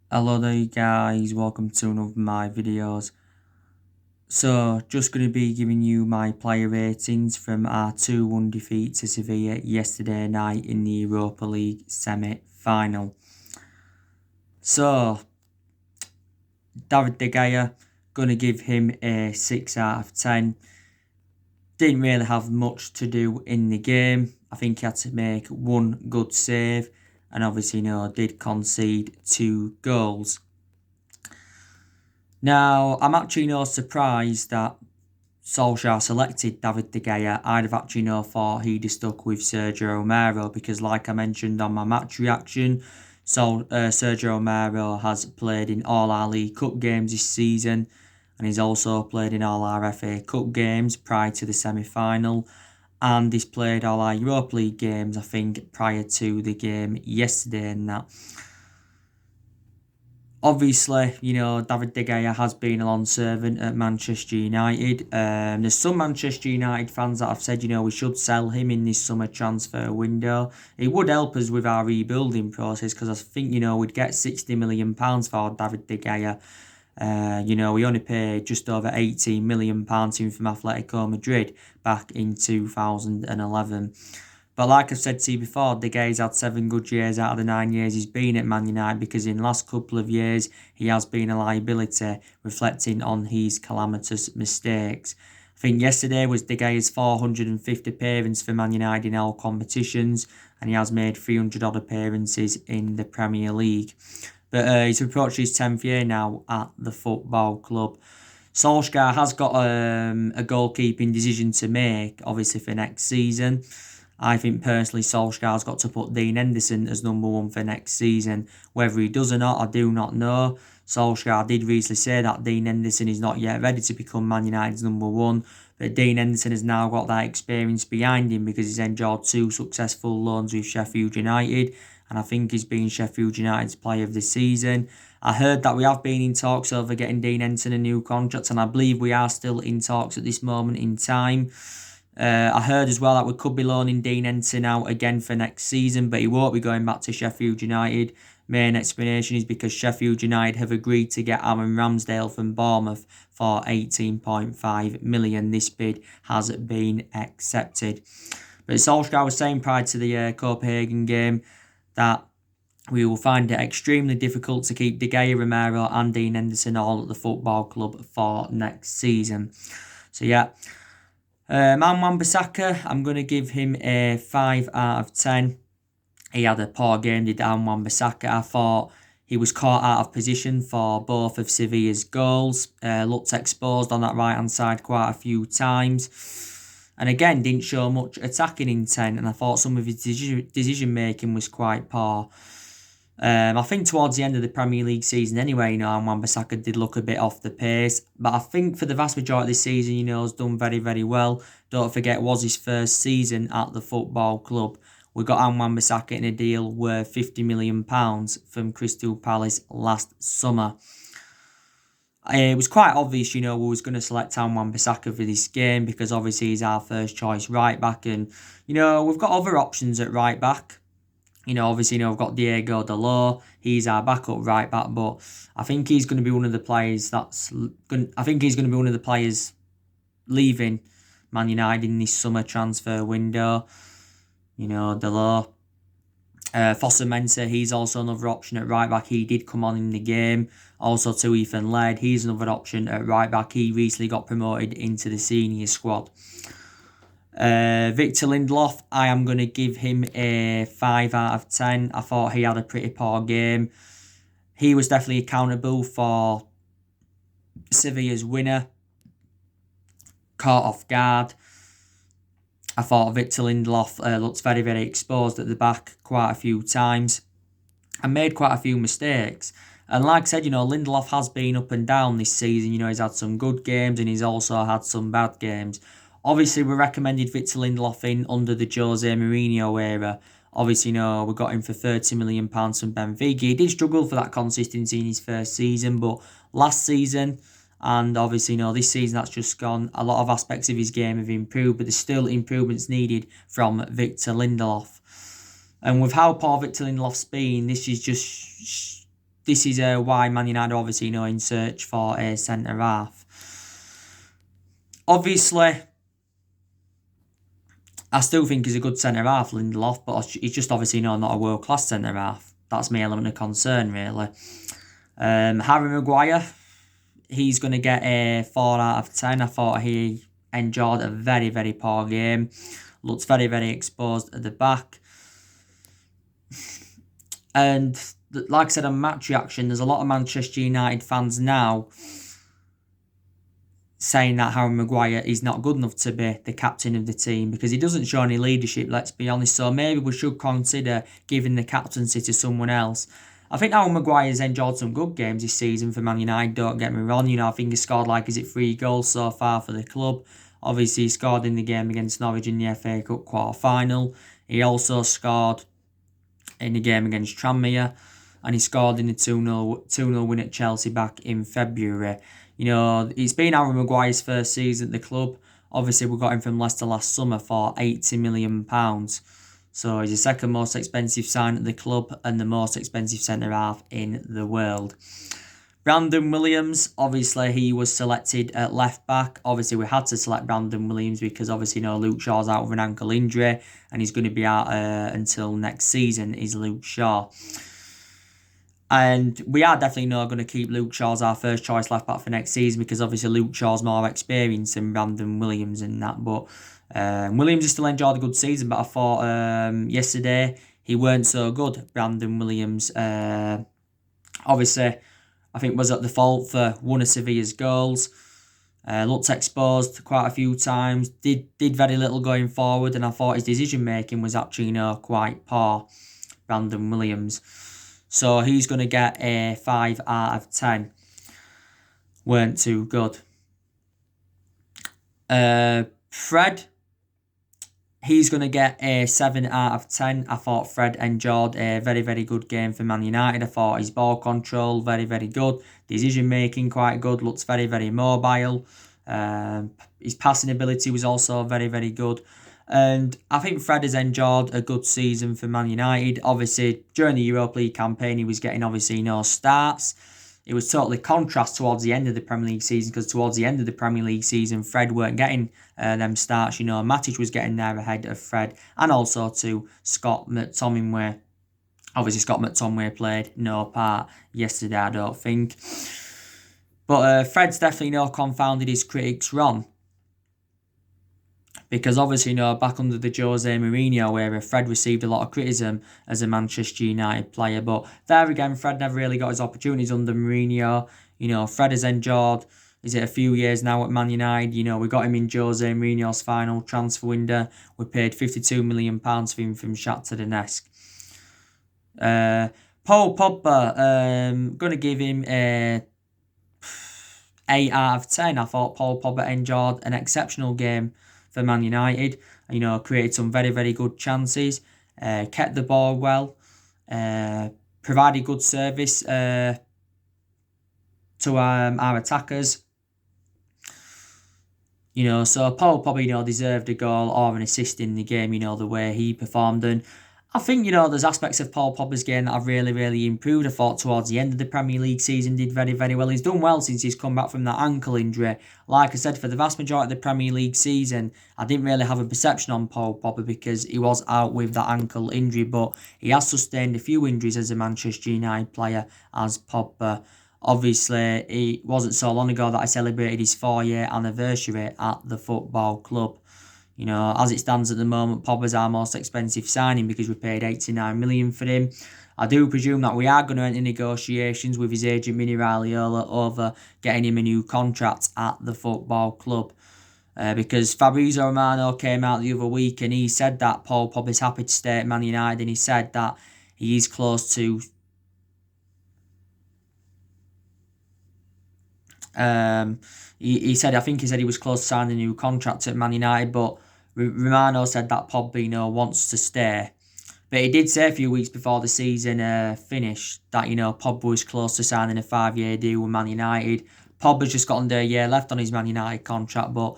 Hello there guys, welcome to one of my videos. So, just going to be giving you my player ratings from our 2-1 defeat to Sevilla yesterday night in the Europa League semi-final. So, David De Gea, going to give him a 6 out of 10. Didn't really have much to do in the game. I think he had to make one good save and obviously did concede 2 goals. Now, I'm actually no surprised that Solskjaer selected David De Gea. I'd have actually thought he'd have stuck with Sergio Romero because, like I mentioned on my match reaction, Sergio Romero has played in all our League Cup games this season, and he's also played in all our FA Cup games prior to the semi-final, and he's played all our Europa League games, I think, prior to the game yesterday and that. Obviously, David De Gea has been a long servant at Manchester United. There's some Manchester United fans that have said, we should sell him in this summer transfer window. It would help us with our rebuilding process because I think, we'd get £60 million for David De Gea. We only paid just over £18 million to him from Atletico Madrid back in 2011. But like I've said to you before, De Gea's had 7 good years out of the 9 years he's been at Man United because in the last couple of years he has been a liability, reflecting on his calamitous mistakes. I think yesterday was De Gea's 450th appearance for Man United in all competitions, and he has made 300 odd appearances in the Premier League. But he's approached his 10th year now at the football club. Solskjaer has got a goalkeeping decision to make, obviously, for next season. I think personally Solskjaer's got to put Dean Henderson as number 1 for next season. Whether he does or not, I do not know. Solskjaer did recently say that Dean Henderson is not yet ready to become Man United's number 1. But Dean Henderson has now got that experience behind him because he's enjoyed 2 successful loans with Sheffield United. And I think he's been Sheffield United's player of the season. I heard that we have been in talks over getting Dean Henderson a new contract, and I believe we are still in talks at this moment in time. I heard as well that we could be loaning Dean Henderson out again for next season, but he won't be going back to Sheffield United. Main explanation is because Sheffield United have agreed to get Aaron Ramsdale from Bournemouth for 18.5 million. This bid has been accepted. But Solskjaer was saying prior to the Copenhagen game that we will find it extremely difficult to keep De Gea, Romero and Dean Henderson all at the football club for next season. So yeah. Wan-Bissaka, I'm going to give him a 5 out of 10. He had a poor game, did Wan-Bissaka. I thought he was caught out of position for both of Sevilla's goals. Looked exposed on that right-hand side quite a few times. And again, didn't show much attacking intent. And I thought some of his decision-making was quite poor. I think towards the end of the Premier League season anyway, Wan-Bissaka did look a bit off the pace. But I think for the vast majority of this season, has done very, very well. Don't forget, it was his first season at the football club. We got Wan-Bissaka in a deal worth £50 million from Crystal Palace last summer. It was quite obvious, we was going to select Wan-Bissaka for this game because obviously he's our first choice right back. And, we've got other options at right back. Obviously, we've got Diego Dalot. He's our backup right back, but I think he's going to be one of the players leaving Man United in this summer transfer window. Dalot. Fosu-Mensah, he's also another option at right back. He did come on in the game. Also to Ethan Laird, he's another option at right back. He recently got promoted into the senior squad. Victor Lindelof, I am going to give him a 5 out of 10. I thought he had a pretty poor game. He was definitely accountable for Sevilla's winner. Caught off guard. I thought Victor Lindelof looked very, very exposed at the back quite a few times and made quite a few mistakes. And like I said, Lindelof has been up and down this season. He's had some good games and he's also had some bad games. Obviously, we recommended Victor Lindelof in under the Jose Mourinho era. Obviously, we got him for £30 million from Benfica. He did struggle for that consistency in his first season, but last season, and obviously, this season that's just gone, a lot of aspects of his game have improved, but there's still improvements needed from Victor Lindelof. And with how poor Victor Lindelof's been, this is just this is why Man United are obviously, in search for a centre-half. Obviously, I still think he's a good centre-half, Lindelof, but he's just obviously, not a world-class centre-half. That's my element of concern, really. Harry Maguire, he's going to get a 4 out of 10. I thought he enjoyed a very, very poor game. Looks very, very exposed at the back. And like I said on Match Reaction, there's a lot of Manchester United fans now saying that Harry Maguire is not good enough to be the captain of the team because he doesn't show any leadership, let's be honest. So maybe we should consider giving the captaincy to someone else. I think Harry Maguire's enjoyed some good games this season for Man United, don't get me wrong. I think he scored 3 goals so far for the club. Obviously, he scored in the game against Norwich in the FA Cup quarter-final. He also scored in the game against Tranmere, and he scored in the 2-0 win at Chelsea back in February. It's been Harry Maguire's first season at the club. Obviously, we got him from Leicester last summer for £80 million. So he's the second most expensive sign at the club and the most expensive centre-half in the world. Brandon Williams, obviously, he was selected at left-back. Obviously, we had to select Brandon Williams because, obviously, Luke Shaw's out with an ankle injury and he's going to be out until next season, is Luke Shaw. And we are definitely not going to keep Luke Shaw as our first choice left-back for next season because, obviously, Luke Shaw's more experienced than Brandon Williams and that. But Williams has still enjoyed a good season, but I thought yesterday he weren't so good. Brandon Williams, obviously, I think was at the fault for one of Sevilla's goals. Looked exposed quite a few times. Did very little going forward, and I thought his decision making was actually quite poor. Brandon Williams, so he's going to get a 5 out of 10. Weren't too good. Fred, he's going to get a 7 out of 10. I thought Fred enjoyed a very, very good game for Man United. I thought his ball control, very, very good. Decision making, quite good. Looks very, very mobile. His passing ability was also very, very good. And I think Fred has enjoyed a good season for Man United. Obviously, during the Europa League campaign, he was getting, obviously, no starts. It was totally contrast towards the end of the Premier League season because towards the end of the Premier League season, Fred weren't getting them starts. Matic was getting there ahead of Fred and also to Scott McTominay. Obviously, Scott McTominay played no part yesterday, I don't think. But Fred's definitely confounded his critics wrong. Because obviously, back under the Jose Mourinho era, Fred received a lot of criticism as a Manchester United player. But there again, Fred never really got his opportunities under Mourinho. Fred has enjoyed, a few years now at Man United. We got him in Jose Mourinho's final transfer window. We paid £52 million for him from Shakhtar Donetsk. Paul Pogba, going to give him a 8 out of 10. I thought Paul Pogba enjoyed an exceptional game for Man United. Created some very, very good chances, kept the ball well, provided good service to our attackers. So Paul probably deserved a goal or an assist in the game, the way he performed. And I think, there's aspects of Paul Pogba's game that have really, really improved. I thought towards the end of the Premier League season did very, very well. He's done well since he's come back from that ankle injury. Like I said, for the vast majority of the Premier League season, I didn't really have a perception on Paul Pogba because he was out with that ankle injury, but he has sustained a few injuries as a Manchester United player as Pogba. Obviously, it wasn't so long ago that I celebrated his 4-year anniversary at the football club. As it stands at the moment, Pogba's our most expensive signing because we paid £89 million for him. I do presume that we are going to enter negotiations with his agent, Mini Raiola, over getting him a new contract at the football club. Because Fabrizio Romano came out the other week and he said that Paul Pogba's happy to stay at Man United, and he said that he is close to he said he was close to signing a new contract at Man United, but Romano said that Pogba, wants to stay. But he did say a few weeks before the season finished that, Pogba was close to signing a 5-year deal with Man United. Pogba's just got under a year left on his Man United contract, but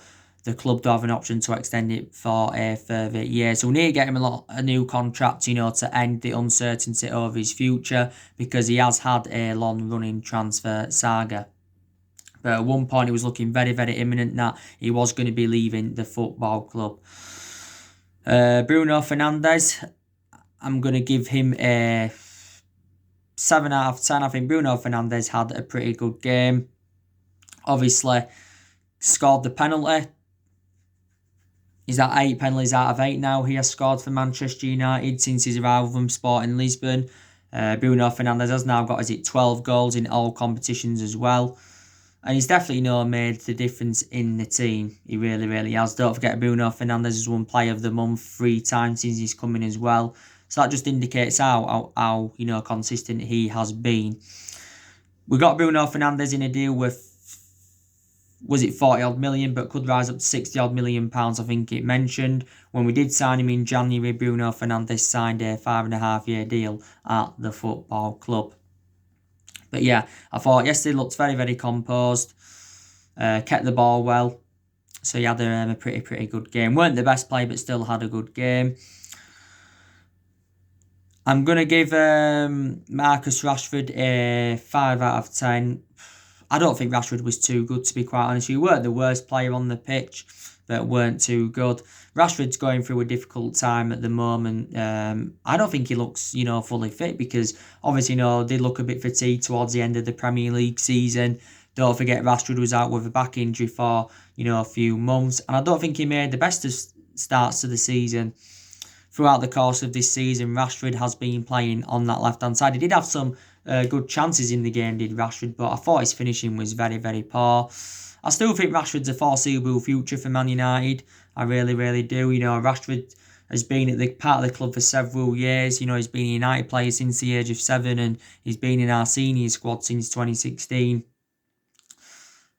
the club do have an option to extend it for a further year. So we need to get him a new contract, to end the uncertainty over his future, because he has had a long-running transfer saga. But at one point, it was looking very, very imminent that he was going to be leaving the football club. Bruno Fernandes, I'm going to give him a 7 out of 10. I think Bruno Fernandes had a pretty good game. Obviously, scored the penalty. He's at 8 penalties out of 8 now. He has scored for Manchester United since his arrival from Sporting Lisbon. Bruno Fernandes has now got, 12 goals in all competitions as well. And he's definitely, made the difference in the team. He really, really has. Don't forget, Bruno Fernandes has won Player of the Month 3 times since he's coming as well. So that just indicates how consistent he has been. We got Bruno Fernandes in a deal with, was it 40-odd million, but could rise up to 60-odd million pounds, I think it mentioned. When we did sign him in January, Bruno Fernandes signed a 5.5-year deal at the football club. But yeah, I thought yesterday looked very, very composed, kept the ball well. So he had a pretty, pretty good game. Weren't the best player, but still had a good game. I'm going to give Marcus Rashford a 5 out of 10. I don't think Rashford was too good, to be quite honest. He weren't the worst player on the pitch, but weren't too good. Rashford's going through a difficult time at the moment. I don't think he looks, fully fit, because obviously, did look a bit fatigued towards the end of the Premier League season. Don't forget, Rashford was out with a back injury for, a few months. And I don't think he made the best of starts to the season. Throughout the course of this season, Rashford has been playing on that left-hand side. He did have some good chances in the game, did Rashford, but I thought his finishing was very, very poor. I still think Rashford's a foreseeable future for Man United. I really, really do. Rashford has been at the part of the club for several years. He's been a United player since the age of 7, and he's been in our senior squad since 2016.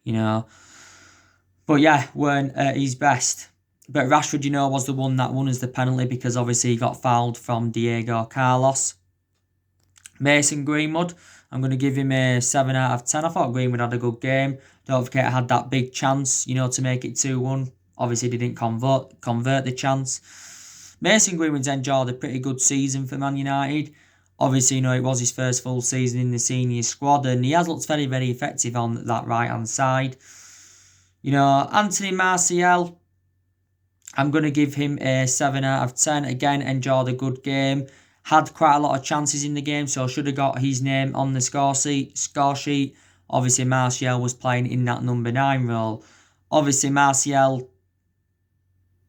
But yeah, weren't at his best. But Rashford, was the one that won us the penalty, because obviously he got fouled from Diego Carlos. Mason Greenwood, I'm going to give him a 7 out of 10. I thought Greenwood had a good game. Don't forget, I had that big chance, to make it 2-1. Obviously, didn't convert the chance. Mason Greenwood's enjoyed a pretty good season for Man United. Obviously, it was his first full season in the senior squad, and he has looked very, very effective on that right-hand side. Anthony Martial, I'm going to give him a 7 out of 10. Again, enjoyed a good game. Had quite a lot of chances in the game, so should have got his name on the score sheet. Obviously, Martial was playing in that number 9 role. Obviously, Martial,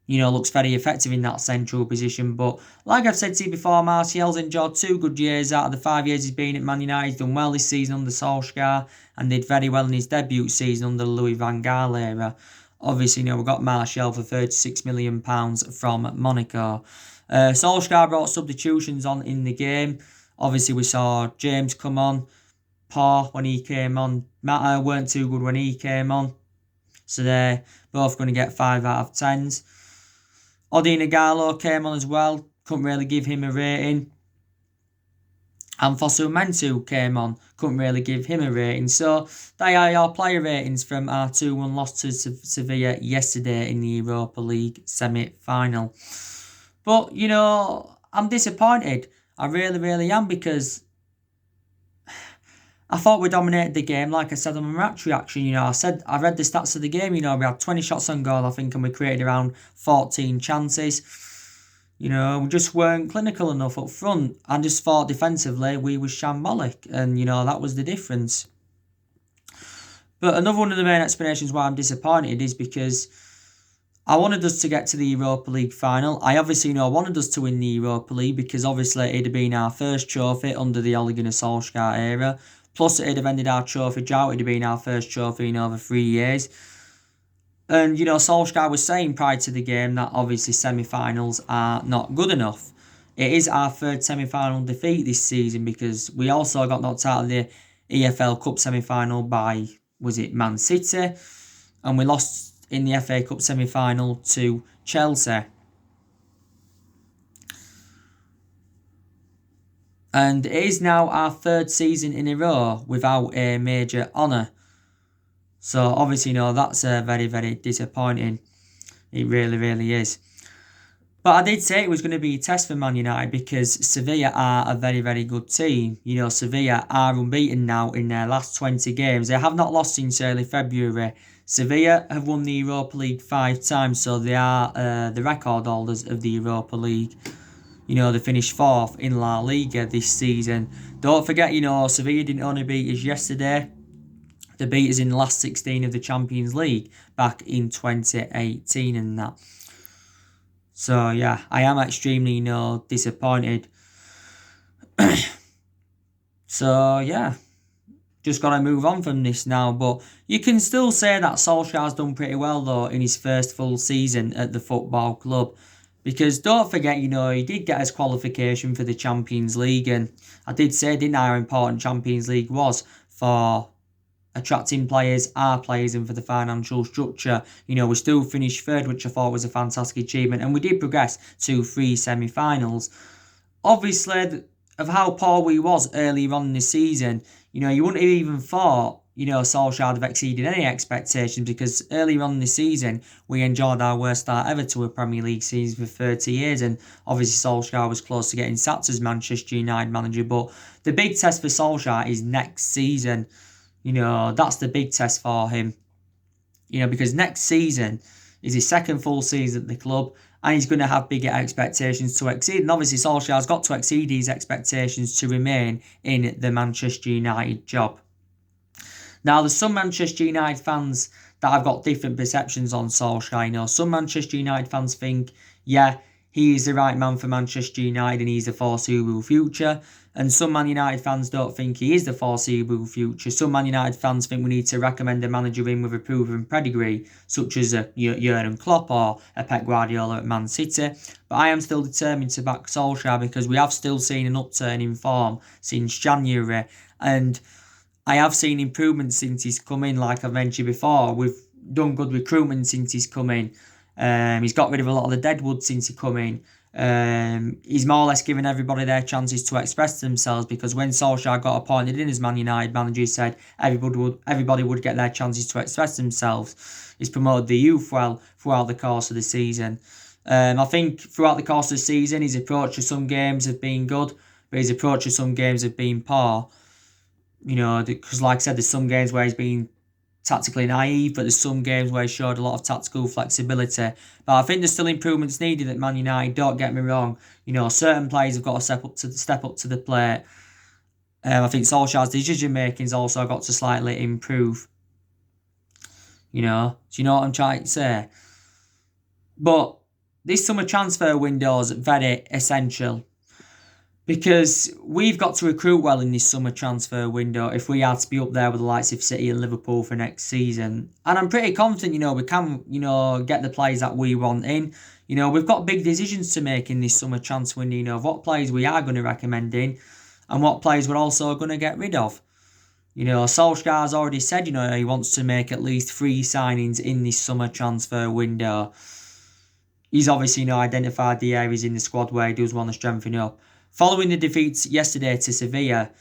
looks very effective in that central position. But like I've said to you before, Martial's enjoyed 2 good years out of the 5 years he's been at Man United. He's done well this season under Solskjaer and did very well in his debut season under the Louis van Gaal era. Obviously, we got Martial for £36 million from Monaco. Solskjaer brought substitutions on in the game. Obviously, we saw James come on. Paul when he came on. Mata weren't too good when he came on. So they're both going to get 5 out of 10s. Odin Igalo came on as well. Couldn't really give him a rating. And Fosu Mentu came on. Couldn't really give him a rating. So they are your player ratings from our 2-1 loss to Sevilla yesterday in the Europa League semi-final. But, I'm disappointed. I really, really am, because I thought we dominated the game. Like I said on my match reaction, I read the stats of the game. We had 20 shots on goal, I think, and we created around 14 chances. We just weren't clinical enough up front. I just thought defensively we were shambolic, and, that was the difference. But another one of the main explanations why I'm disappointed is because I wanted us to get to the Europa League final. I obviously wanted us to win the Europa League, because obviously it'd have been our first trophy under the Ole Gunnar Solskjaer era. Plus it'd have ended our trophy drought. It'd have been our first trophy in over 3 years. And, Solskjaer was saying prior to the game that obviously semi-finals are not good enough. It is our 3rd semi-final defeat this season, because we also got knocked out of the EFL Cup semi-final by, was it Man City? And we lost in the FA Cup semi-final to Chelsea. And it is now our 3rd season in a row without a major honour. So obviously, that's very, very disappointing. It really, really is. But I did say it was going to be a test for Man United because Sevilla are a very, very good team. Sevilla are unbeaten now in their last 20 games. They have not lost since early February. Sevilla have won the Europa League 5 times, so they are the record holders of the Europa League. They finished fourth in La Liga this season. Don't forget, Sevilla didn't only beat us yesterday. They beat us in the last 16 of the Champions League back in 2018 and that. So, yeah, I am extremely, disappointed. So, yeah, just got to move on from this now. But you can still say that Solskjaer's done pretty well, though, in his first full season at the football club. Because don't forget, he did get his qualification for the Champions League. And I did say, didn't I, how important Champions League was for attracting players, our players, and for the financial structure. We still finished third, which I thought was a fantastic achievement. And we did progress to 3 semi-finals. Obviously, of how poor we was earlier on in the season, you wouldn't have even thought, Solskjaer have exceeded any expectations because earlier on in the season, we enjoyed our worst start ever to a Premier League season for 30 years. And obviously, Solskjaer was close to getting sacked as Manchester United manager. But the big test for Solskjaer is next season. That's the big test for him. Because next season is his second full season at the club and he's going to have bigger expectations to exceed. And obviously, Solskjaer's got to exceed these expectations to remain in the Manchester United job. Now, there's some Manchester United fans that have got different perceptions on Solskjaer. Some Manchester United fans think, yeah, he is the right man for Manchester United and he's the foreseeable future. And some Man United fans don't think he is the foreseeable future. Some Man United fans think we need to recommend a manager in with a proven pedigree, such as a Jurgen Klopp or a Pep Guardiola at Man City. But I am still determined to back Solskjaer because we have still seen an upturn in form since January. And I have seen improvements since he's come in, like I've mentioned before. We've done good recruitment since he's come in. He's got rid of a lot of the deadwood since he come in. He's more or less given everybody their chances to express themselves because when Solskjaer got appointed in as Man United manager, he said everybody would get their chances to express themselves. He's promoted the youth well throughout the course of the season. I think throughout the course of the season, his approach to some games have been good, but his approach to some games have been poor. Because like I said, there's some games where he's been tactically naive, but there's some games where he showed a lot of tactical flexibility. But I think there's still improvements needed at Man United. Don't get me wrong. Certain players have got to step up to the plate. I think Solskjaer's decision making's also got to slightly improve. Do you know what I'm trying to say? But this summer transfer window is very essential. Because we've got to recruit well in this summer transfer window if we are to be up there with the likes of City and Liverpool for next season. And I'm pretty confident, we can, get the players that we want in. We've got big decisions to make in this summer transfer window of what players we are going to recommend in and what players we're also going to get rid of. Solskjaer's already said, he wants to make at least 3 signings in this summer transfer window. He's obviously, identified the areas in the squad where he does want to strengthen up. Following the defeats yesterday to Sevilla,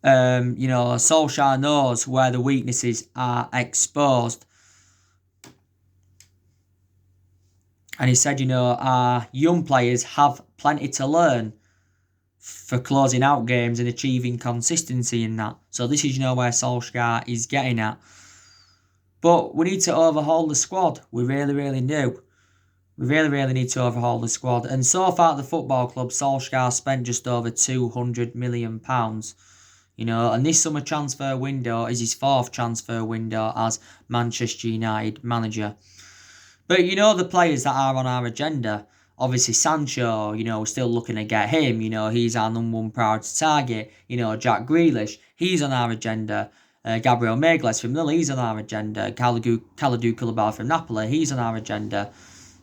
Solskjaer knows where the weaknesses are exposed. And he said, our young players have plenty to learn for closing out games and achieving consistency in that. So this is, where Solskjaer is getting at. But we need to overhaul the squad. We really, really do. We really, really need to overhaul the squad. And so far at the football club, Solskjaer spent just over £200 million. And this summer transfer window is his 4th transfer window as Manchester United manager. But the players that are on our agenda, obviously Sancho, we're still looking to get him. He's our number 1 priority target. Jack Grealish, he's on our agenda. Gabriel Magalhaes from Lille, he's on our agenda. Kalidou Koulibaly from Napoli, he's on our agenda.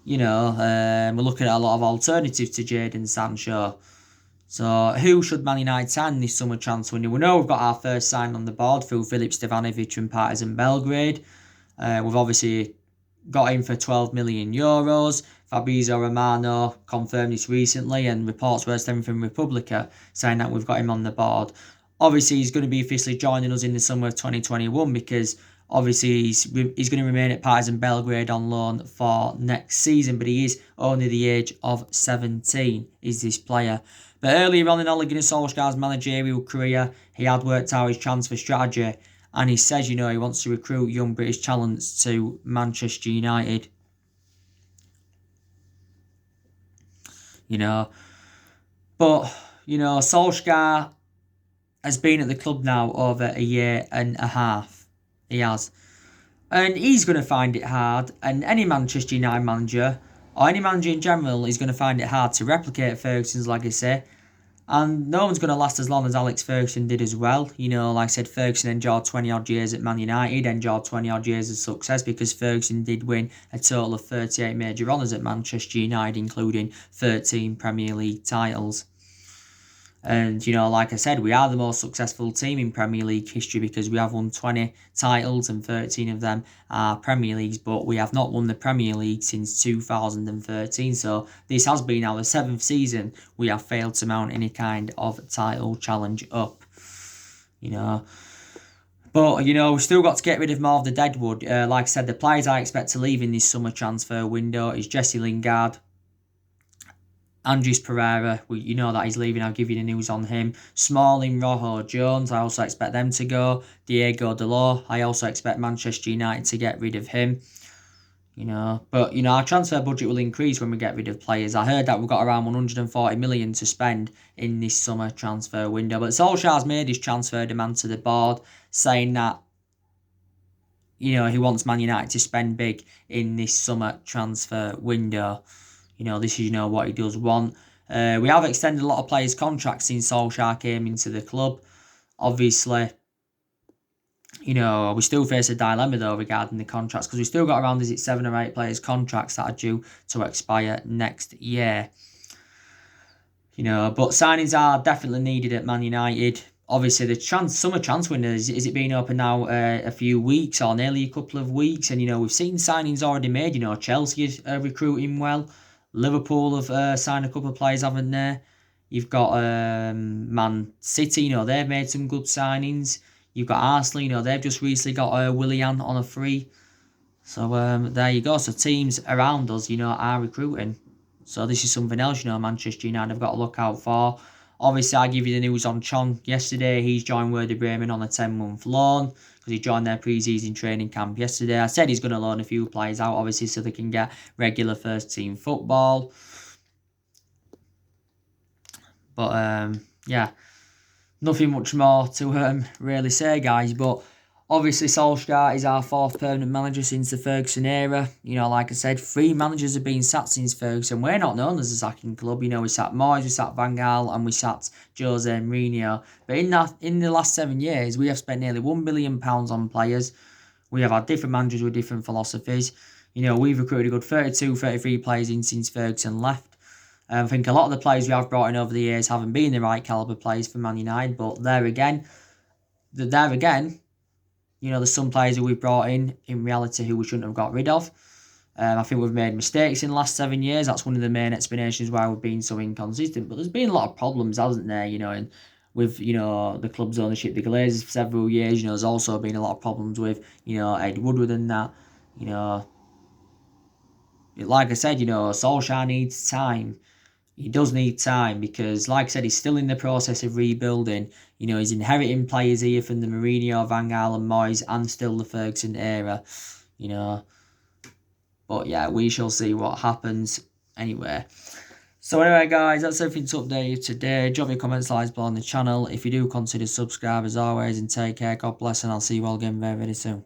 We're looking at a lot of alternatives to Jadon Sancho. So who should Man United sign this summer transfer window? We know we've got our first sign on the board through Filip Stevanovic from Partizan Belgrade. We've obviously got him for €12 million. Fabrizio Romano confirmed this recently, and reports were stemming from Republica saying that we've got him on the board. Obviously, he's going to be officially joining us in the summer of 2021 because obviously he's going to remain at Partizan Belgrade on loan for next season, but he is only the age of 17, is this player. But earlier on in Ole Gunnar Solskjaer's managerial career, he had worked out his transfer strategy, and he says, he wants to recruit young British talents to Manchester United. But, Solskjaer has been at the club now over a year and a half. He has. And he's going to find it hard, and any Manchester United manager, or any manager in general, is going to find it hard to replicate Ferguson's legacy. And no one's going to last as long as Alex Ferguson did as well. Like I said, Ferguson enjoyed 20 odd years at Man United, enjoyed 20 odd years of success because Ferguson did win a total of 38 major honours at Manchester United, including 13 Premier League titles. And, like I said, we are the most successful team in Premier League history because we have won 20 titles and 13 of them are Premier Leagues, but we have not won the Premier League since 2013. So this has been our 7th season we have failed to mount any kind of title challenge up. But, we've still got to get rid of more of the deadwood. Like I said, the players I expect to leave in this summer transfer window is Jesse Lingard, Andres Pereira, you know that he's leaving. I'll give you the news on him. Smalling, Rojo, Jones, I also expect them to go. Diego Dalot, I also expect Manchester United to get rid of him. But our transfer budget will increase when we get rid of players. I heard that we've got around 140 million to spend in this summer transfer window. But Solskjaer's made his transfer demand to the board, saying that he wants Man United to spend big in this summer transfer window. This is, what he does want. We have extended a lot of players' contracts since Solskjaer came into the club. Obviously, we still face a dilemma, though, regarding the contracts, because we still got around, 7 or 8 players' contracts that are due to expire next year. But signings are definitely needed at Man United. Obviously, the summer transfer window, is it been open now a few weeks or nearly a couple of weeks? And, we've seen signings already made. Chelsea are recruiting well. Liverpool have signed a couple of players, haven't they? You've got Man City, they've made some good signings. You've got Arsenal, they've just recently got Willian on a free. So there you go. So teams around us, are recruiting. So this is something else, Manchester United have got to look out for. Obviously, I give you the news on Chong yesterday. He's joined Werder Bremen on a 10-month loan because he joined their pre-season training camp yesterday. I said he's going to loan a few players out, obviously, so they can get regular first-team football. But, yeah, nothing much more to really say, guys. But obviously, Solskjaer is our 4th permanent manager since the Ferguson era. Like I said, 3 managers have been sacked since Ferguson. We're not known as a sacking club. We sacked Moyes, we sacked Van Gaal, and we sacked Jose Mourinho. But in the last 7 years, we have spent nearly £1 billion on players. We have had different managers with different philosophies. We've recruited a good 32, 33 players in since Ferguson left. I think a lot of the players we have brought in over the years haven't been the right calibre players for Man United. But there again, there's some players who we've brought in reality who we shouldn't have got rid of. I think we've made mistakes in the last 7 years. That's one of the main explanations why we've been so inconsistent. But there's been a lot of problems, hasn't there? And with the club's ownership, the Glazers for several years. There's also been a lot of problems with Ed Woodward and that. Like I said, Solskjaer needs time. He does need time because, like I said, he's still in the process of rebuilding. He's inheriting players here from the Mourinho, Van Gaal and Moyes and still the Ferguson era. But yeah, we shall see what happens anyway. So anyway, guys, that's everything to update you today. Drop your comments, likes below on the channel. If you do, consider subscribe as always and take care. God bless and I'll see you all again very, very soon.